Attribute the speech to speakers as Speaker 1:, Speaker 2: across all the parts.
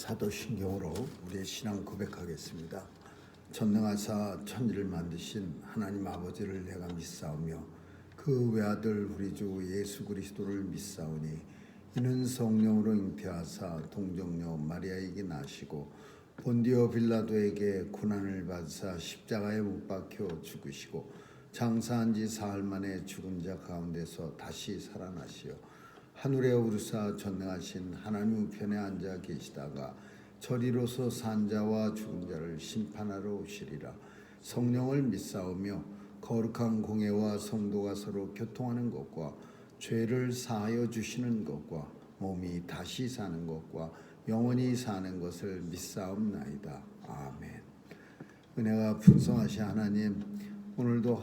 Speaker 1: 사도신경으로 우리의 신앙 고백하겠습니다. 전능하사 천지를 만드신 하나님 아버지를 내가 믿사오며 그 외아들 우리 주 예수 그리스도를 믿사오니 이는 성령으로 잉태하사 동정녀 마리아에게 나시고 본디오 빌라도에게 고난을 받으사 십자가에 못 박혀 죽으시고 장사한 지 사흘 만에 죽은 자 가운데서 다시 살아나시어 하늘에 오르사 전능하신 하나님 우편에 앉아 계시다가 저리로서 산 자와 죽은 자를 심판하러 오시리라. 성령을 믿사오며 거룩한 공회와 성도가 서로 교통하는 것과 죄를 사하여 주시는 것과 몸이 다시 사는 것과 영원히 사는 것을 믿사옵나이다. 아멘. 은혜가 풍성하신 하나님, 오늘도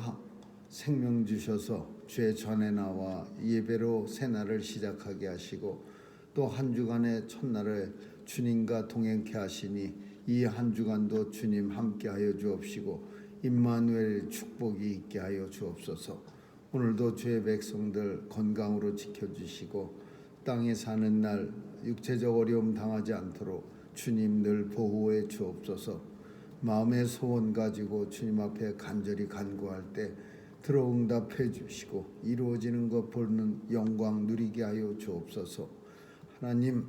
Speaker 1: 생명 주셔서 죄 전에 나와 예배로 새날을 시작하게 하시고 또 한 주간의 첫날을 주님과 동행케 하시니 이 한 주간도 주님 함께하여 주옵시고 임마누엘 축복이 있게 하여 주옵소서. 오늘도 주의 백성들 건강으로 지켜주시고 땅에 사는 날 육체적 어려움 당하지 않도록 주님 늘 보호해 주옵소서. 마음의 소원 가지고 주님 앞에 간절히 간구할 때 들어응답해 주시고 이루어지는 것 보는 영광 누리게 하여 주옵소서. 하나님,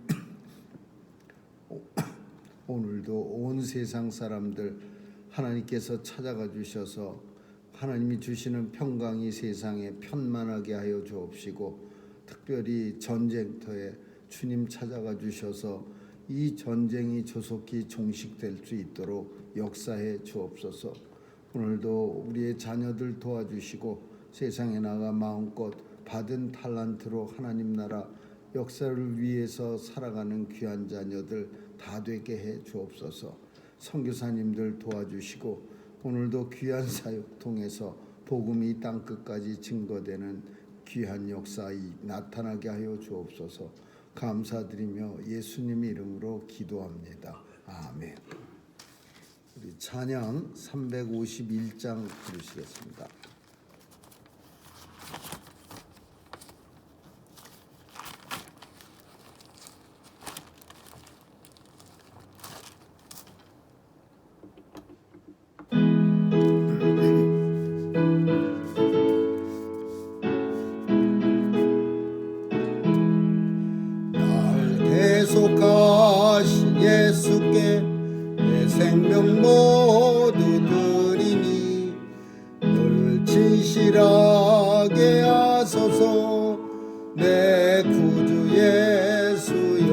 Speaker 1: 오늘도 온 세상 사람들 하나님께서 찾아가 주셔서 하나님이 주시는 평강이 세상에 편만하게 하여 주옵시고 특별히 전쟁터에 주님 찾아가 주셔서 이 전쟁이 조속히 종식될 수 있도록 역사해 주옵소서. 오늘도 우리의 자녀들 도와주시고 세상에 나가 마음껏 받은 탈란트로 하나님 나라 역사를 위해서 살아가는 귀한 자녀들 다 되게 해 주옵소서. 선교사님들 도와주시고 오늘도 귀한 사역 통해서 복음이 땅끝까지 증거되는 귀한 역사 나타나게 하여 주옵소서. 감사드리며 예수님 이름으로 기도합니다. 아멘. 우리 찬양 351장 부르시겠습니다. 날 계속하신 예수께 내 생명 모두 드리니 늘 진실하게 하소서. 내 구주 예수여,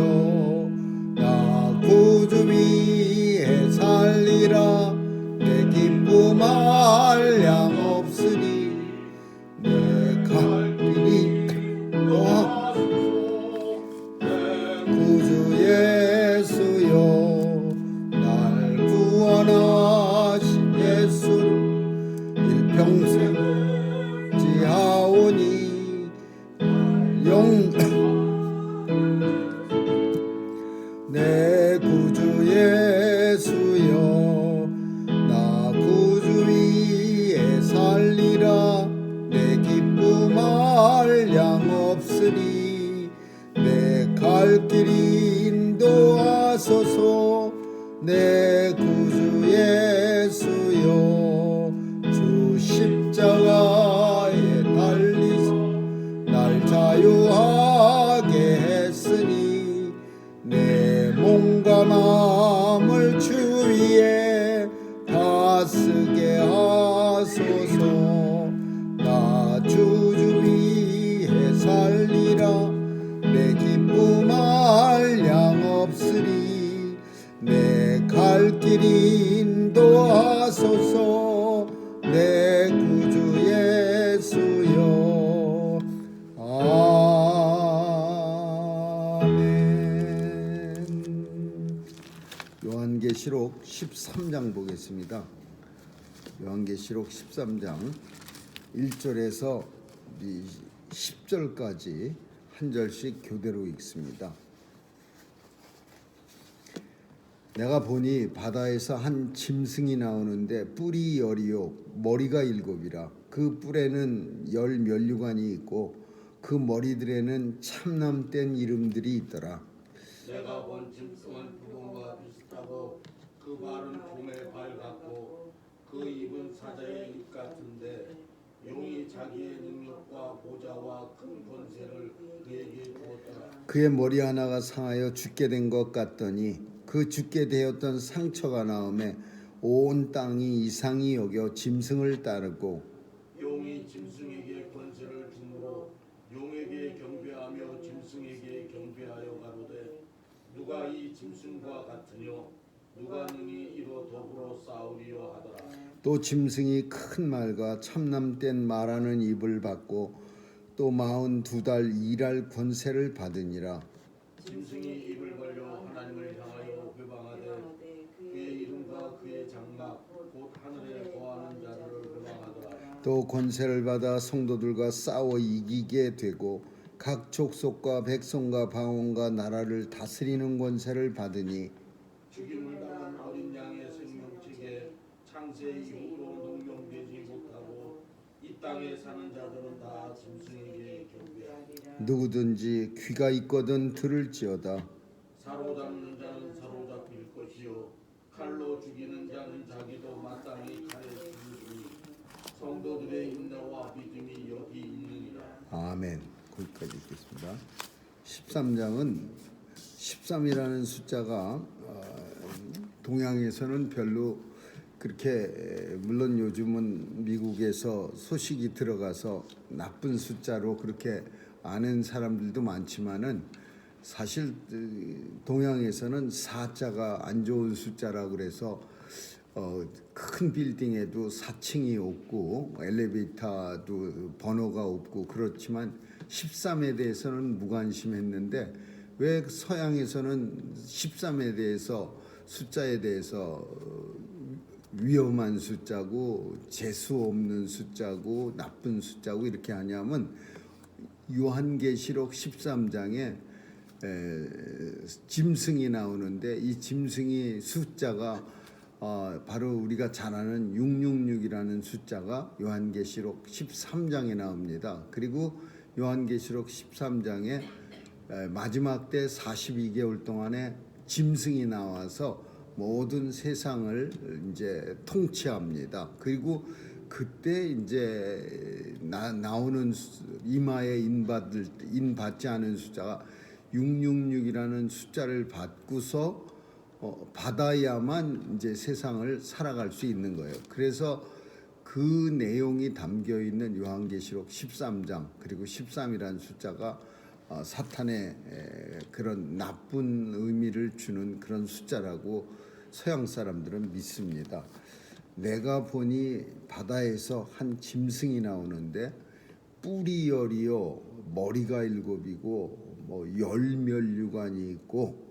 Speaker 1: 나 구주 위에 살리라. 내 기쁨 한량 없으니 내 갈 길이 구주 예수여, 날 구원하신 예수를 일평생 지하오니 내 구주 예수여, 나 구주 위에 살리라. 내 기쁨 한량 없으니 내 갈 길 인도하소서. 내 구주 예수여, 주 십자가에 달리사 날 자유하게 했으니 내 몸과 마음을 주 위에 다쓰게 하소서. 나 주주 위에 살리라. 내 기쁨 한량 없으리 내 갈 길 인도하소서. 내 구주 예수여. 아멘. 요한계시록 13장 보겠습니다. 요한계시록 13장 1절에서 10절까지 한 절씩 교대로 읽습니다. 내가 보니 바다에서 한 짐승이 나오는데 뿔이 10이요 머리가 7이라. 그 뿔에는 10 면류관이 있고 그 머리들에는 참남된 이름들이 있더라.
Speaker 2: 내가 본 짐승은 표범과 비슷하고 그 발은 곰의 발 같고 그 입은 사자의 입 같은데 용이 자기의 능력과 보좌와 큰 권세를 그에게 주었더라.
Speaker 1: 그의 머리 하나가 상하여 죽게 된 것 같더니 그 죽게 되었던 상처가 나음에 온 땅이 이상히 여겨 짐승을 따르고
Speaker 2: 용이 짐승에게 권세를 주므로 용에게 경배하며 짐승에게 경배하여 가로되 누가 이 짐승과 같으뇨 누가 능히 이로 더불어 싸우리요 하더라.
Speaker 1: 또 짐승이 큰 말과 참남된 말하는 입을 받고 또 42달 일할 권세를 받으니라.
Speaker 2: 짐승이 입을 벌려 하나님을 향하여 회방하되 그의 이름과 그의 장막 곧 하늘에 거하는 자들을 회방하더라.
Speaker 1: 또 권세를 받아 성도들과 싸워 이기게 되고 각 족속과 백성과 방언과 나라를 다스리는 권세를 받으니
Speaker 2: 죽임을 당한 어린 양의 생명책에 창세 이후로 능명되지 못하고 이 땅에 사는 자들은 다 짐승에게 경배하리라.
Speaker 1: 누구든지 귀가 있거든 들을지어다.
Speaker 2: 사로잡는 자는 사로잡힐 것이요 칼로 죽이는 자는 자기도 마땅히 칼에 죽으리니 성도들의 인내와 믿음이 여기 있느니라.
Speaker 1: 아멘. 거기까지 읽겠습니다. 13장은 13이라는 숫자가 동양에서는 별로 그렇게 물론 요즘은 미국에서 소식이 들어가서 나쁜 숫자로 그렇게 아는 사람들도 많지만은 사실 동양에서는 4자가 안 좋은 숫자라 그래서 큰 빌딩에도 4층이 없고 엘리베이터도 번호가 없고 그렇지만 13에 대해서는 무관심했는데 왜 서양에서는 13에 대해서 숫자에 대해서 위험한 숫자고 재수 없는 숫자고 나쁜 숫자고 이렇게 하냐면 요한계시록 13장에 짐승이 나오는데 이 짐승이 숫자가 바로 우리가 잘 아는 666이라는 숫자가 요한계시록 13장에 나옵니다. 그리고 요한계시록 13장에 마지막 때 42개월 동안에 짐승이 나와서 모든 세상을 이제 통치합니다. 그리고 그때 이제 나오는 이마에 인받지 않은 숫자가 666이라는 숫자를 받고서 받아야만 이제 세상을 살아갈 수 있는 거예요. 그래서 그 내용이 담겨 있는 요한계시록 13장 그리고 13이라는 숫자가 사탄의 그런 나쁜 의미를 주는 그런 숫자라고 서양 사람들은 믿습니다. 내가 보니 바다에서 한 짐승이 나오는데 뿔이 10이요 머리가 7이고 뭐 열멸류관이 있고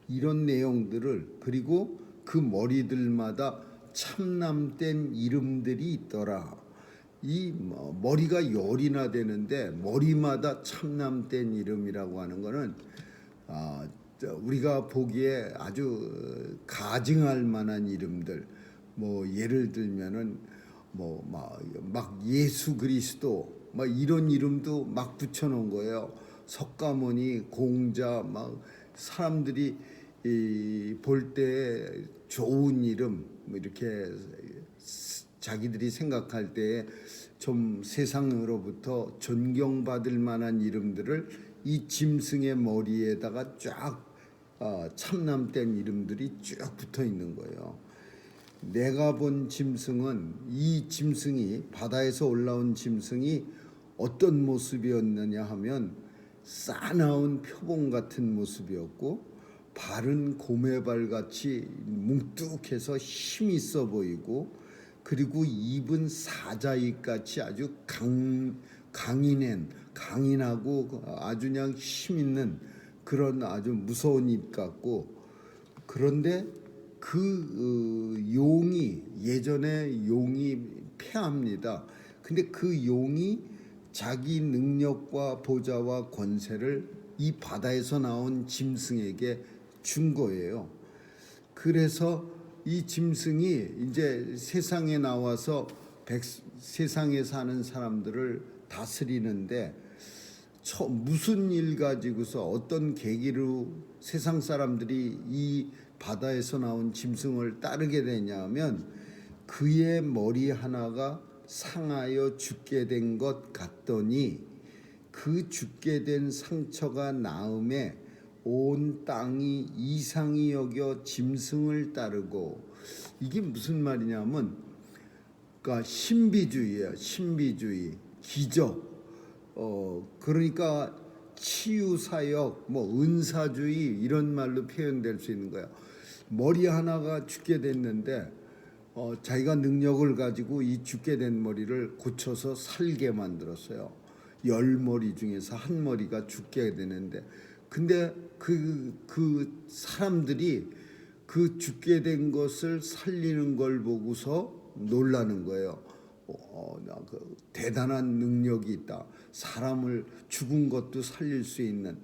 Speaker 1: 이런 내용들을 그리고 그 머리들마다 참남된 이름들이 있더라. 이 머리가 10이나 되는데 머리마다 참남된 이름이라고 하는 거는 우리가 보기에 아주 가증할 만한 이름들 뭐 예를 들면은 뭐 막 예수 그리스도 막 이런 이름도 막 붙여놓은 거예요. 석가모니 공자 막 사람들이 볼 때 좋은 이름 뭐 이렇게 자기들이 생각할 때 좀 세상으로부터 존경받을 만한 이름들을 이 짐승의 머리에다가 쫙 참남된 이름들이 쭉 붙어 있는 거예요. 내가 본 짐승은 이 짐승이 바다에서 올라온 짐승이 어떤 모습이었느냐 하면 싸나운 표범 같은 모습이었고 발은 곰의 발같이 뭉뚝해서 힘 있어 보이고 그리고 입은 사자입같이 아주 강인하고 아주 그냥 힘 있는 그런 아주 무서운 입 같고 그런데 그 용이 예전에 용이 패합니다. 근데 그 용이 자기 능력과 보좌와 권세를 이 바다에서 나온 짐승에게 준 거예요. 그래서 이 짐승이 이제 세상에 나와서 세상에 사는 사람들을 다스리는데 무슨 일 가지고서 어떤 계기로 세상 사람들이 이 바다에서 나온 짐승을 따르게 되냐면 그의 머리 하나가 상하여 죽게 된 것 같더니 그 죽게 된 상처가 나음에 온 땅이 이상히 여겨 짐승을 따르고, 이게 무슨 말이냐면 그러니까 신비주의예요. 신비주의, 기적. 그러니까 치유사역, 뭐 은사주의 이런 말로 표현될 수 있는 거야. 머리 하나가 죽게 됐는데 자기가 능력을 가지고 이 죽게 된 머리를 고쳐서 살게 만들었어요. 10머리 중에서 한 머리가 죽게 되는데, 근데 그 사람들이 그 죽게 된 것을 살리는 걸 보고서 놀라는 거예요. 그 대단한 능력이 있다. 사람을 죽은 것도 살릴 수 있는.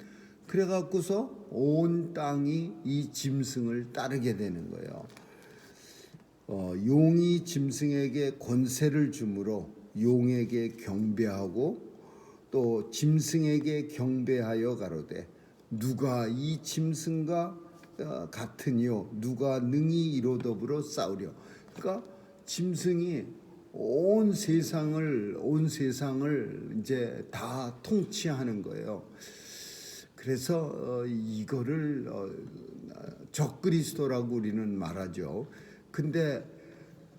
Speaker 1: 그래갖고서 온 땅이 이 짐승을 따르게 되는 거예요. 용이 짐승에게 권세를 주므로 용에게 경배하고 또 짐승에게 경배하여 가로되 누가 이 짐승과 같으니요 누가 능히 이로 더불어 싸우려. 그러니까 짐승이 온 세상을 이제 다 통치하는 거예요. 그래서 이거를 적그리스도라고 우리는 말하죠. 근데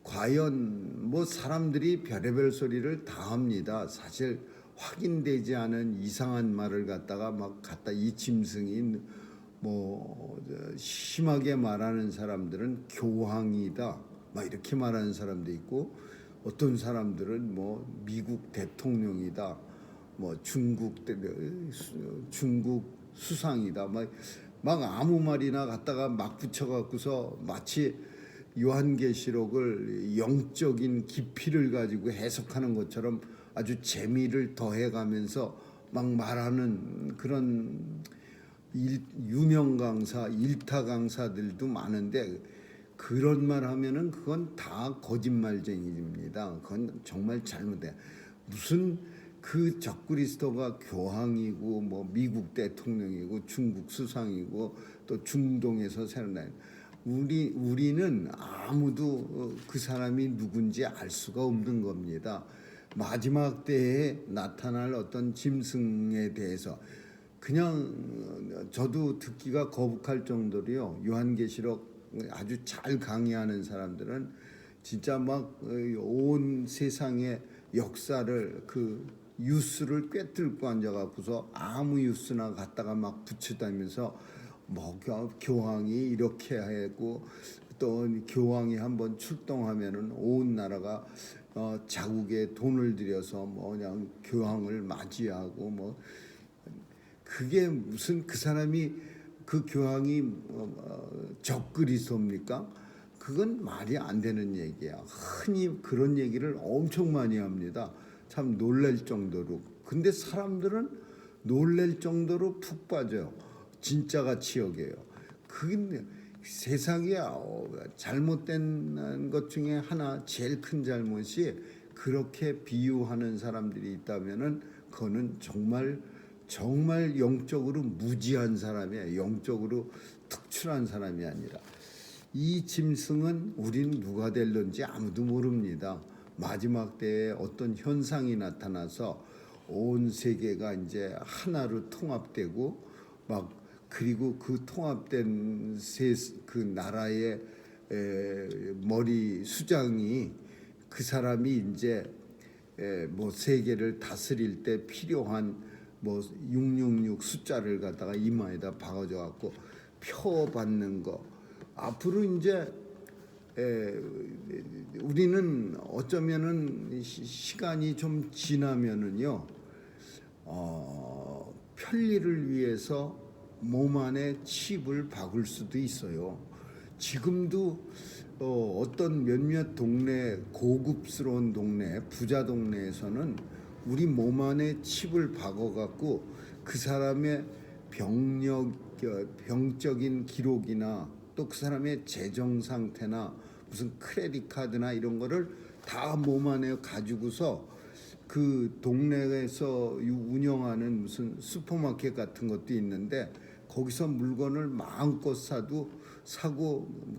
Speaker 1: 과연 뭐 사람들이 별의별 소리를 다 합니다. 사실 확인되지 않은 이상한 말을 갖다가 이 짐승이 뭐 심하게 말하는 사람들은 교황이다 막 이렇게 말하는 사람도 있고, 어떤 사람들은 뭐 미국 대통령이다, 뭐 중국 수상이다, 막 아무 말이나 갖다가 막 붙여갖고서 마치 요한계시록을 영적인 깊이를 가지고 해석하는 것처럼 아주 재미를 더해가면서 막 말하는 그런 유명 강사, 일타 강사들도 많은데, 그런 말 하면은 그건 다 거짓말쟁이입니다. 그건 정말 잘못돼. 무슨 그 적그리스도가 교황이고 뭐 미국 대통령이고 중국 수상이고 또 중동에서 새로난 우리는 아무도 그 사람이 누군지 알 수가 없는 겁니다. 마지막 때에 나타날 어떤 짐승에 대해서 그냥 저도 듣기가 거북할 정도로요. 요한계시록 아주 잘 강의하는 사람들은 진짜 막 온 세상의 역사를 그 뉴스를 꿰뚫고 앉아갖고서 아무 뉴스나 갖다가 막 붙여다니면서 뭐 교황이 이렇게 하고 또 교황이 한번 출동하면은 온 나라가 자국에 돈을 들여서 뭐 그냥 교황을 맞이하고 뭐 그게 무슨 그 사람이 그 교황이 적그리스도입니까? 그건 말이 안 되는 얘기야. 흔히 그런 얘기를 엄청 많이 합니다. 참 놀랄 정도로. 근데 사람들은 놀랄 정도로 푹 빠져요. 진짜같이 여겨요. 그게 세상에 잘못된 것 중에 하나, 제일 큰 잘못이 그렇게 비유하는 사람들이 있다면은 그거는 정말 영적으로 무지한 사람이에요. 영적으로 특출한 사람이 아니라. 이 짐승은 우린 누가 될런지 아무도 모릅니다. 마지막 때에 어떤 현상이 나타나서 온 세계가 이제 하나로 통합되고 그리고 그 통합된 그 나라의 머리 수장이 그 사람이 이제 뭐 세계를 다스릴 때 필요한 뭐 666 숫자를 갖다가 이마에다 박아줘 갖고 표 받는 거. 앞으로 이제 우리는 어쩌면은 시간이 좀 지나면은요 편리를 위해서 몸 안에 칩을 박을 수도 있어요. 지금도 어떤 몇몇 동네, 고급스러운 동네, 부자 동네에서는 우리 몸 안에 칩을 박아갖고 그 사람의 병적인 기록이나 또 그 사람의 재정 상태나 무슨 크레딧 카드나 이런 거를 다 몸 안에 가지고서 그 동네에서 운영하는 무슨 슈퍼마켓 같은 것도 있는데 거기서 물건을 마음껏 사고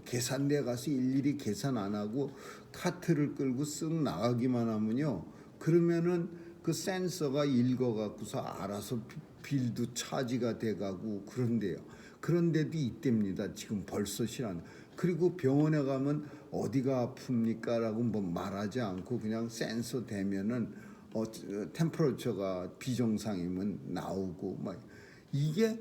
Speaker 1: 계산대에 가서 일일이 계산 안 하고 카트를 끌고 쓱 나가기만 하면요. 그러면은 그 센서가 읽어갖고서 알아서 빌도 차지가 돼가고 그런데요. 그런 데도 있답니다. 지금 벌써 실한. 그리고 병원에 가면 어디가 아픕니까? 라고 뭐 말하지 않고 그냥 센서 되면은 템퍼러처가 비정상이면 나오고 막 이게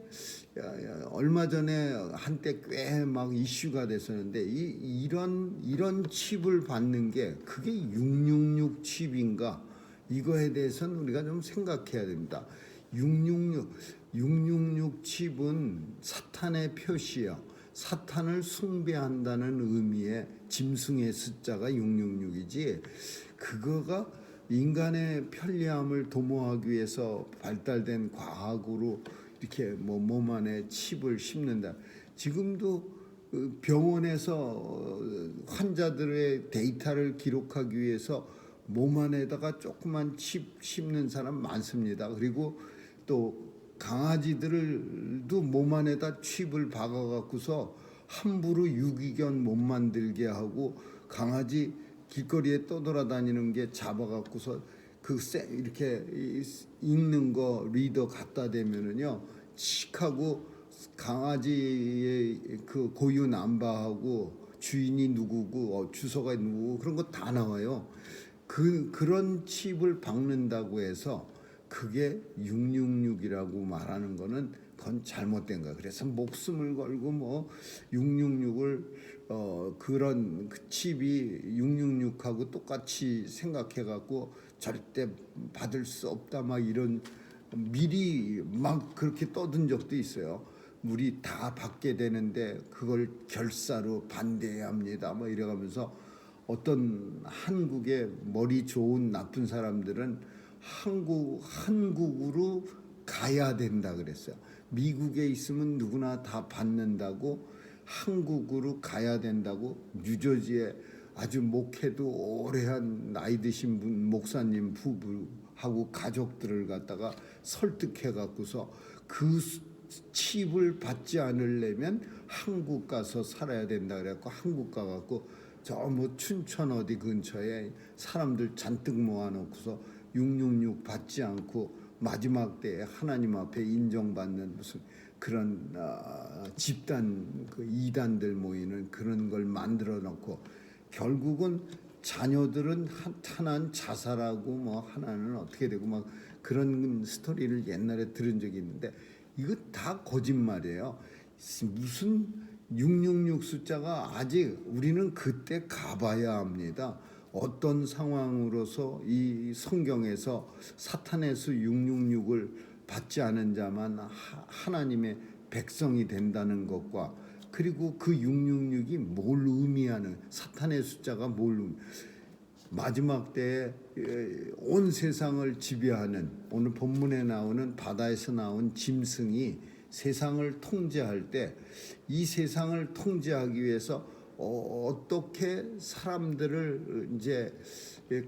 Speaker 1: 얼마 전에 한때 꽤 막 이슈가 됐었는데 이런 칩을 받는 게 그게 666 칩인가 이거에 대해서는 우리가 좀 생각해야 됩니다. 666 칩은 사탄의 표시요. 사탄을 숭배한다는 의미의 짐승의 숫자가 666이지 그거가 인간의 편리함을 도모하기 위해서 발달된 과학으로 이렇게 뭐 몸 안에 칩을 심는다. 지금도 병원에서 환자들의 데이터를 기록하기 위해서 몸 안에다가 조그만 칩 심는 사람 많습니다. 그리고 또 강아지들도 몸 안에다 칩을 박아갖고서 함부로 유기견 못 만들게 하고 강아지 길거리에 떠돌아다니는 게 잡아갖고서 이렇게 읽는 거 리더 갖다 대면은요 칙하고 강아지의 그 고유 남바하고 주인이 누구고 주소가 누구고 그런 거 다 나와요. 그런 칩을 박는다고 해서 그게 666이라고 말하는 거는 그건 잘못된 거야. 그래서 목숨을 걸고 뭐 666을 그런 그 칩이 666하고 똑같이 생각해갖고 절대 받을 수 없다 막 이런 미리 막 그렇게 떠든 적도 있어요. 우리 다 받게 되는데 그걸 결사로 반대해야 합니다. 뭐 이래가면서 어떤 한국의 머리 좋은 나쁜 사람들은 한국으로 가야 된다 그랬어요. 미국에 있으면 누구나 다 받는다고 한국으로 가야 된다고 뉴저지에 아주 목회도 오래 한 나이 드신 분 목사님 부부하고 가족들을 갖다가 설득해 갖고서 그 칩을 받지 않으려면 한국 가서 살아야 된다 그래갖고 한국 가갖고 저 뭐 춘천 어디 근처에 사람들 잔뜩 모아놓고서 666 받지 않고 마지막 때에 하나님 앞에 인정받는 무슨 그런 집단 그 이단들 모이는 그런 걸 만들어 놓고 결국은 자녀들은 하나는 자살하고 뭐 하나는 어떻게 되고 막 그런 스토리를 옛날에 들은 적이 있는데 이거 다 거짓말이에요. 무슨 666 숫자가 아직 우리는 그때 가봐야 합니다. 어떤 상황으로서 이 성경에서 사탄의 수 666을 받지 않은 자만 하나님의 백성이 된다는 것과 그리고 그 666이 뭘 의미하는 사탄의 숫자가 뭘 마지막 때에 온 세상을 지배하는 오늘 본문에 나오는 바다에서 나온 짐승이 세상을 통제할 때 이 세상을 통제하기 위해서 어떻게 사람들을 이제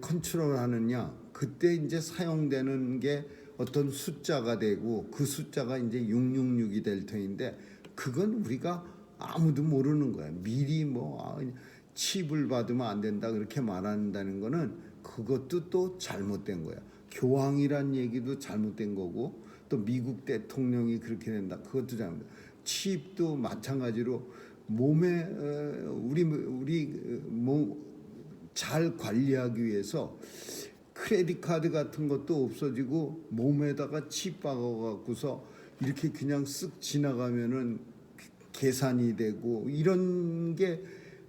Speaker 1: 컨트롤하느냐 그때 이제 사용되는 게 어떤 숫자가 되고 그 숫자가 이제 666이 될 터인데 그건 우리가 아무도 모르는 거야. 미리 뭐 칩을 받으면 안 된다 그렇게 말한다는 거는 그것도 또 잘못된 거야. 교황이란 얘기도 잘못된 거고 또 미국 대통령이 그렇게 된다 그것도 잘못된 거야. 칩도 마찬가지로 몸에 우리 몸 잘 관리하기 위해서 크레딧 카드 같은 것도 없어지고 몸에다가 칩 박아갖고서 이렇게 그냥 쓱 지나가면은 계산이 되고 이런 게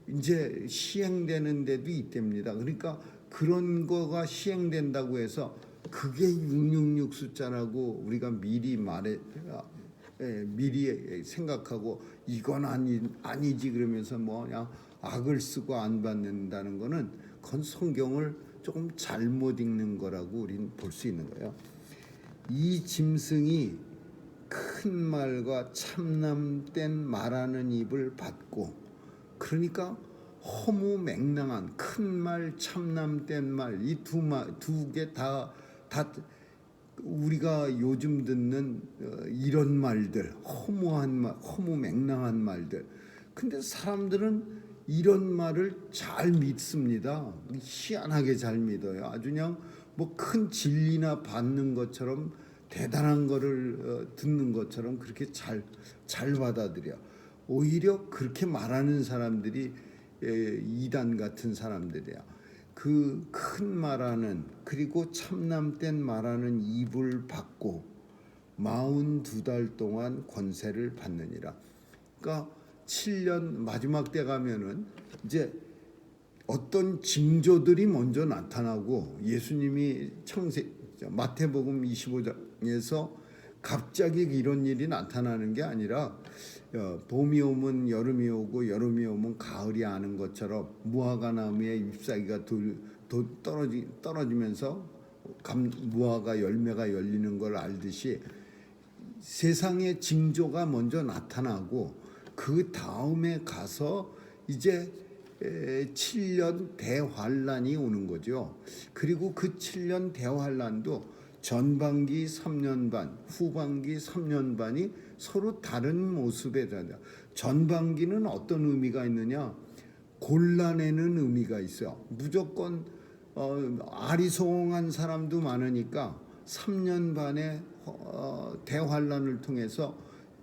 Speaker 1: 이제 시행되는 데도 있답니다. 그러니까 그런 거가 시행된다고 해서 그게 666 숫자라고 우리가 미리 생각하고 이건 아니지 그러면서 뭐 그냥 악을 쓰고 안 받는다는 거는 그건 성경을 조금 잘못 읽는 거라고 우리는 볼 수 있는 거예요. 이 짐승이 큰 말과 참남된 말하는 입을 받고 그러니까 허무맹랑한 큰 말 참남된 말 이 두 개 다 다 우리가 요즘 듣는 이런 말들, 허무맹랑한 말들. 근데 사람들은 이런 말을 잘 믿습니다. 희한하게 잘 믿어요. 아주 그냥 뭐 큰 진리나 받는 것처럼 대단한 거를 듣는 것처럼 그렇게 잘 받아들여. 오히려 그렇게 말하는 사람들이 이단 같은 사람들이야. 그 큰 말하는, 그리고 참남된 말하는 입을 받고 42달 동안 권세를 받느니라. 그러니까 7년 마지막 때 가면은 이제 어떤 징조들이 먼저 나타나고, 예수님이 마태복음 25장에서 갑자기 이런 일이 나타나는 게 아니라 봄이 오면 여름이 오고 여름이 오면 가을이 아는 것처럼 무화과 나무에 잎사귀가 떨어지면서 무화과 열매가 열리는 걸 알듯이 세상의 징조가 먼저 나타나고, 그 다음에 가서 이제 7년 대환란이 오는 거죠. 그리고 그 7년 대환란도 전반기 3년 반, 후반기 3년 반이 서로 다른 모습에 대하다. 전반기는 어떤 의미가 있느냐? 골라내는 의미가 있어요. 무조건 아리송한 사람도 많으니까 3년 반의 대환란을 통해서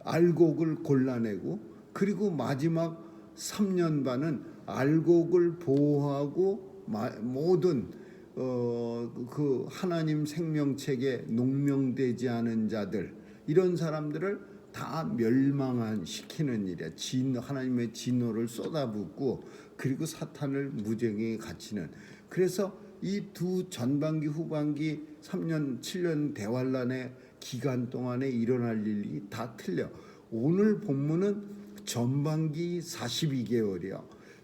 Speaker 1: 알곡을 골라내고, 그리고 마지막 3년 반은 알곡을 보호하고 모든 그 하나님 생명책에 농명되지 않은 자들, 이런 사람들을 다 멸망시키는 일이야. 하나님의 진노를 쏟아붓고, 그리고 사탄을 무정에 갇히는. 그래서 이 두 전반기 후반기 3년 7년 대환란의 기간 동안에 일어날 일이 다 틀려. 오늘 본문은 전반기 42개월이야.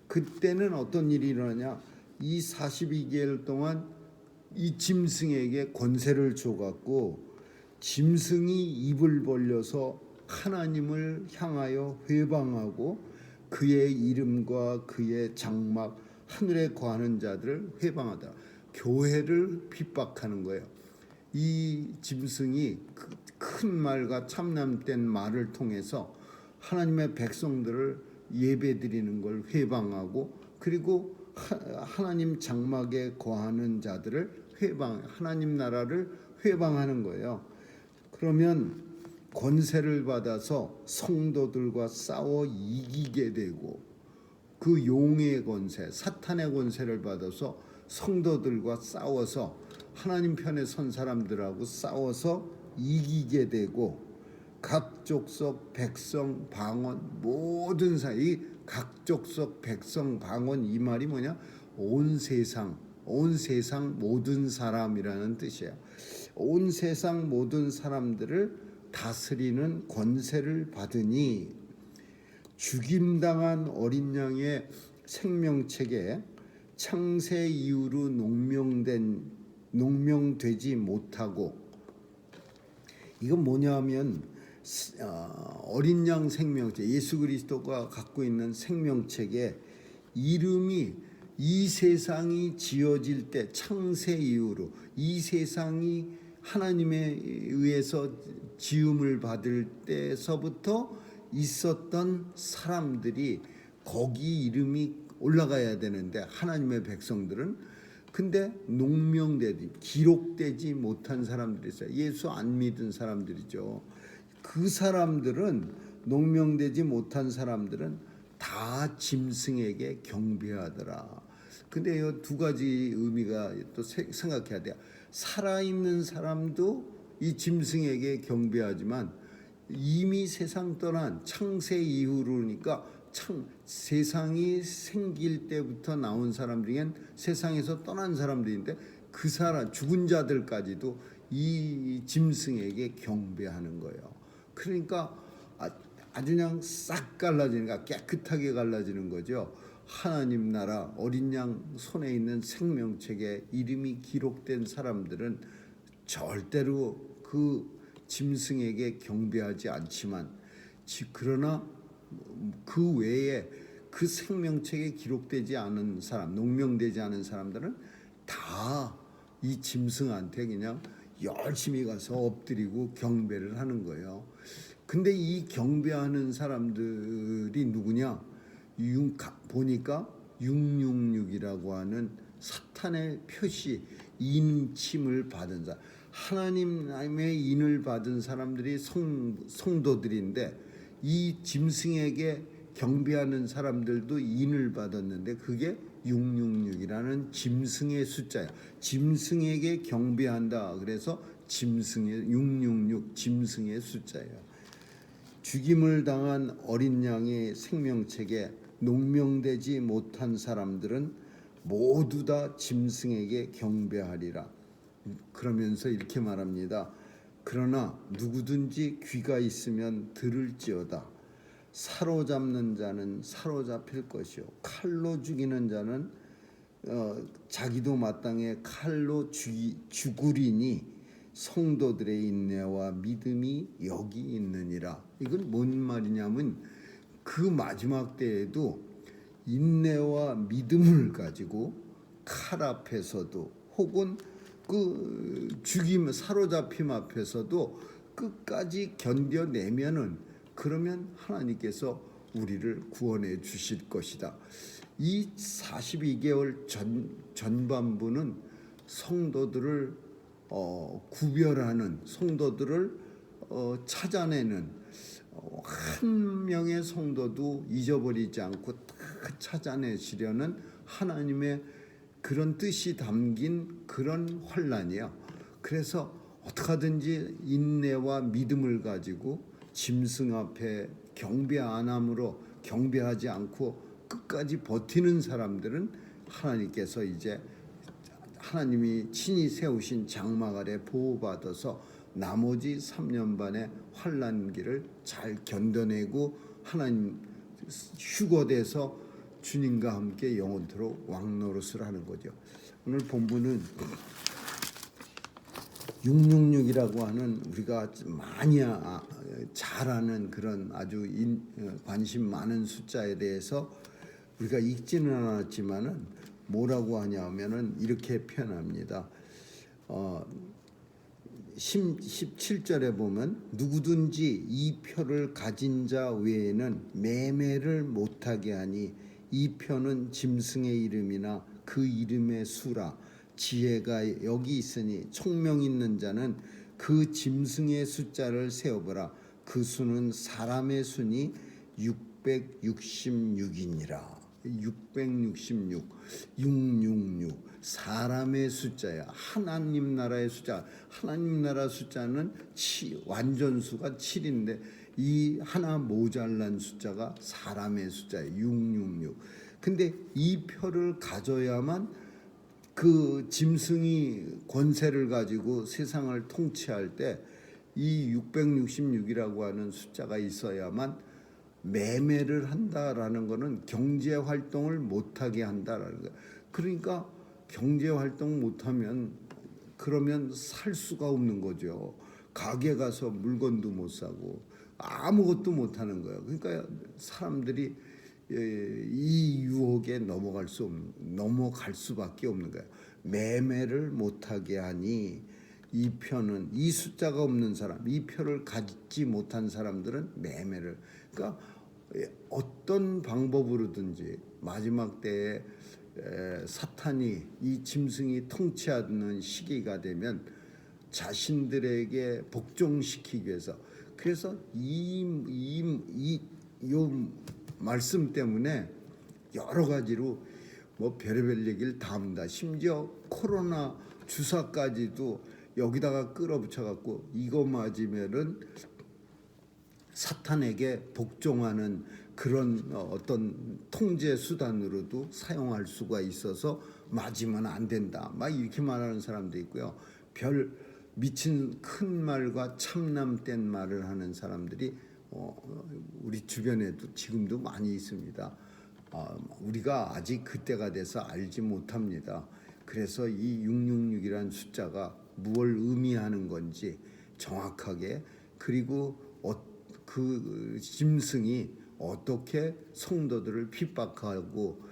Speaker 1: 그때는 어떤 일이 일어나냐? 이 42개월 동안 이 짐승에게 권세를 줘갖고, 짐승이 입을 벌려서 하나님을 향하여 회방하고, 그의 이름과 그의 장막, 하늘에 거하는 자들을 회방하다. 교회를 핍박하는 거예요. 이 짐승이 큰 말과 참남된 말을 통해서 하나님의 백성들을 예배드리는 걸 회방하고, 그리고 하나님 장막에 거하는 자들을 하나님 나라를 회방하는 거예요. 그러면 권세를 받아서 성도들과 싸워 이기게 되고, 그 용의 권세, 사탄의 권세를 받아서 성도들과 싸워서 하나님 편에 선 사람들하고 싸워서 이기게 되고, 각 족속 백성 방언 모든 사이, 각 족속 백성 방언, 이 말이 뭐냐? 온 세상 모든 사람이라는 뜻이에요. 온 세상 모든 사람들을 다스리는 권세를 받으니, 죽임당한 어린 양의 생명책에 창세 이후로 농명되지 못하고, 이건 뭐냐면 어린 양 생명책, 예수 그리스도가 갖고 있는 생명책에 이름이 이 세상이 지어질 때, 창세 이후로 이 세상이 하나님에 의해서 지음을 받을 때서부터 있었던 사람들이 거기 이름이 올라가야 되는데, 하나님의 백성들은 근데 기록되지 못한 사람들이 있어요. 예수 안 믿은 사람들이죠. 그 사람들은, 농명되지 못한 사람들은 다 짐승에게 경배하더라. 근데 이 두 가지 의미가 또 생각해야 돼요. 살아있는 사람도 이 짐승에게 경배하지만, 이미 세상 떠난 창세 이후로니까 세상이 생길 때부터 나온 사람 중엔 세상에서 떠난 사람들인데, 그 사람 죽은 자들까지도 이 짐승에게 경배하는 거예요. 그러니까 아주 그냥 싹 갈라지니까 깨끗하게 갈라지는 거죠. 하나님 나라 어린 양 손에 있는 생명책에 이름이 기록된 사람들은 절대로 그 짐승에게 경배하지 않지만, 그러나 그 외에 그 생명책에 기록되지 않은 사람, 농명되지 않은 사람들은 다 이 짐승한테 그냥 열심히 가서 엎드리고 경배를 하는 거예요. 근데 이 경배하는 사람들이 누구냐? 보니까 666이라고 하는 사탄의 표시, 인침을 받은 사람, 하나님의 인을 받은 사람들이 성도들인데, 이 짐승에게 경배하는 사람들도 인을 받았는데 그게 666이라는 짐승의 숫자야. 짐승에게 경배한다. 그래서 짐승의 666 짐승의 숫자예요. 죽임을 당한 어린 양의 생명책에 농명되지 못한 사람들은 모두 다 짐승에게 경배하리라. 그러면서 이렇게 말합니다. 그러나 누구든지 귀가 있으면 들을지어다. 사로잡는 자는 사로잡힐 것이요 칼로 죽이는 자는 자기도 마땅히 칼로 죽으리니 성도들의 인내와 믿음이 여기 있느니라. 이건 뭔 말이냐면 그 마지막 때에도 인내와 믿음을 가지고 칼 앞에서도 혹은 그 죽임 사로잡힘 앞에서도 끝까지 견뎌내면은 그러면 하나님께서 우리를 구원해 주실 것이다. 이 42개월 전반부는 성도들을 구별하는, 성도들을 찾아내는, 한 명의 성도도 잊어버리지 않고 다 찾아내시려는 하나님의 그런 뜻이 담긴 그런 환란이에요. 그래서 어떻게든지 인내와 믿음을 가지고 짐승 앞에 경배 안 함으로, 경배하지 않고 끝까지 버티는 사람들은 하나님께서 이제 하나님이 친히 세우신 장막 아래 보호받아서 나머지 3년 반의 환난기를 잘 견뎌내고 하나님 휴거돼서 주님과 함께 영원토록 왕노릇을 하는 거죠. 오늘 본문은 666이라고 하는 우리가 많이 잘 아는 그런 아주 관심 많은 숫자에 대해서 우리가 읽지는 않았지만은 뭐라고 하냐면은 이렇게 표현합니다. 17절에 보면 누구든지 이 표를 가진 자 외에는 매매를 못하게 하니 이 표는 짐승의 이름이나 그 이름의 수라. 지혜가 여기 있으니 총명 있는 자는 그 짐승의 숫자를 세어보라. 그 수는 사람의 수니 666이니라. 666 사람의 숫자야. 하나님 나라의 숫자. 하나님 나라 숫자는 완전수가 7인데 이 하나 모자란 숫자가 사람의 숫자예요. 666. 근데 이 표를 가져야만 그 짐승이 권세를 가지고 세상을 통치할 때 이 666이라고 하는 숫자가 있어야만 매매를 한다라는 것은 경제 활동을 못하게 한다라는 거예요. 그러니까 경제 활동 못하면 그러면 살 수가 없는 거죠. 가게 가서 물건도 못 사고 아무것도 못하는 거예요. 그러니까 사람들이 이 유혹에 넘어갈 수밖에 없는 거예요. 매매를 못하게 하니 이 표는 이 숫자가 없는 사람, 이 표를 갖지 못한 사람들은 매매를, 그러니까 어떤 방법으로든지 마지막 때에 사탄이 이 짐승이 통치하는 시기가 되면 자신들에게 복종시키기 위해서, 그래서 이 말씀 때문에 여러 가지로 뭐 별의별 얘기를 다 합니다. 심지어 코로나 주사까지도 여기다가 끌어붙여 갖고 이거 맞으면은 사탄에게 복종하는 그런 어떤 통제 수단으로도 사용할 수가 있어서 맞으면 안 된다. 막 이렇게 말하는 사람도 있고요. 별 미친 큰 말과 참남된 말을 하는 사람들이 우리 주변에도 지금도 많이 있습니다. 우리가 아직 그때가 돼서 알지 못합니다. 그래서 이 666이라는 숫자가 무엇을 의미하는 건지 정확하게, 그리고 그 짐승이 어떻게 성도들을 핍박하고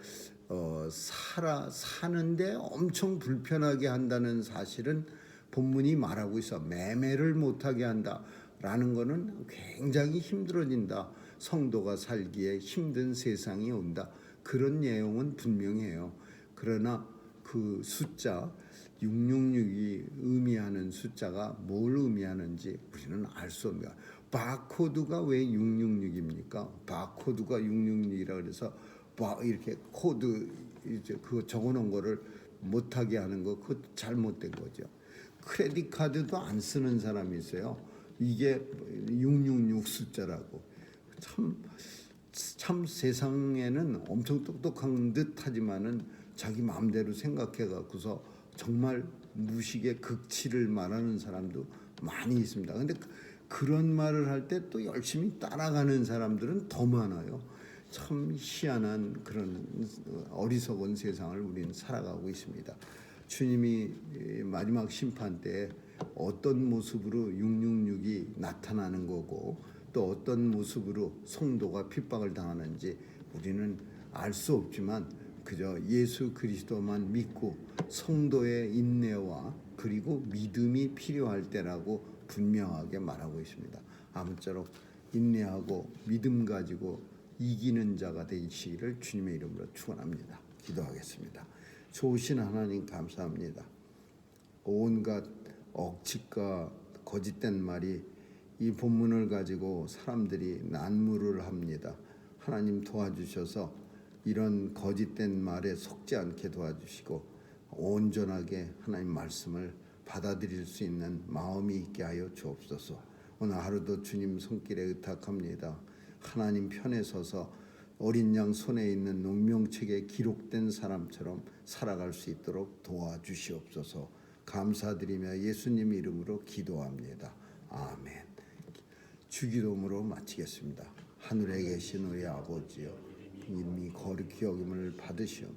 Speaker 1: 사는데 엄청 불편하게 한다는 사실은 본문이 말하고 있어. 매매를 못하게 한다라는 거는 굉장히 힘들어진다. 성도가 살기에 힘든 세상이 온다. 그런 내용은 분명해요. 그러나 그 숫자 666이 의미하는 숫자가 뭘 의미하는지 우리는 알 수 없습니다. 바코드가 왜 666입니까? 바코드가 666이라 그래서 이렇게 코드 이제 그거 적어놓은 거를 못하게 하는 거 그거 잘못된 거죠. 크레딧 카드도 안 쓰는 사람이 있어요. 이게 666 숫자라고. 참 세상에는 엄청 똑똑한 듯하지만은 자기 마음대로 생각해 갖고서 정말 무식의 극치를 말하는 사람도 많이 있습니다. 근데 그런 말을 할 때 또 열심히 따라가는 사람들은 더 많아요. 참 희한한 그런 어리석은 세상을 우리는 살아가고 있습니다. 주님이 마지막 심판 때 어떤 모습으로 666이 나타나는 거고 또 어떤 모습으로 성도가 핍박을 당하는지 우리는 알 수 없지만 그저 예수 그리스도만 믿고 성도의 인내와 그리고 믿음이 필요할 때라고 분명하게 말하고 있습니다. 아무쪼록 인내하고 믿음 가지고 이기는 자가 되시기를 주님의 이름으로 축원합니다. 기도하겠습니다. 좋으신 하나님 감사합니다. 온갖 억측과 거짓된 말이 이 본문을 가지고 사람들이 난무를 합니다. 하나님 도와주셔서 이런 거짓된 말에 속지 않게 도와주시고 온전하게 하나님 말씀을 받아들일 수 있는 마음이 있게 하여 주옵소서. 오늘 하루도 주님 손길에 의탁합니다. 하나님 편에 서서 어린 양 손에 있는 농명책에 기록된 사람처럼 살아갈 수 있도록 도와주시옵소서. 감사드리며 예수님 이름으로 기도합니다. 아멘. 주기도문으로 마치겠습니다. 하늘에 계신 우리 아버지여, 이름이 거룩히 여김을 받으시오.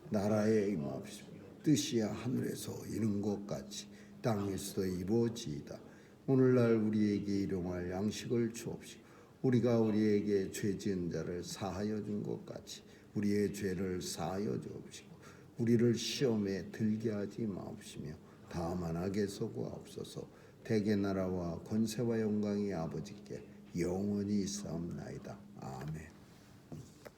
Speaker 1: 나라에 임하옵시며 뜻이야 하늘에서 이룬 것 같이 땅에서도 이루어지이다. 오늘날 우리에게 일용할 양식을 주옵시고 우리가 우리에게 죄 지은 자를 사하여 준 것 같이 우리의 죄를 사하여 주옵시고 우리를 시험에 들게 하지 마옵시며 다만 악에서 구하옵소서. 대개 나라와 권세와 영광이 아버지께 영원히 있사옵나이다. 아멘.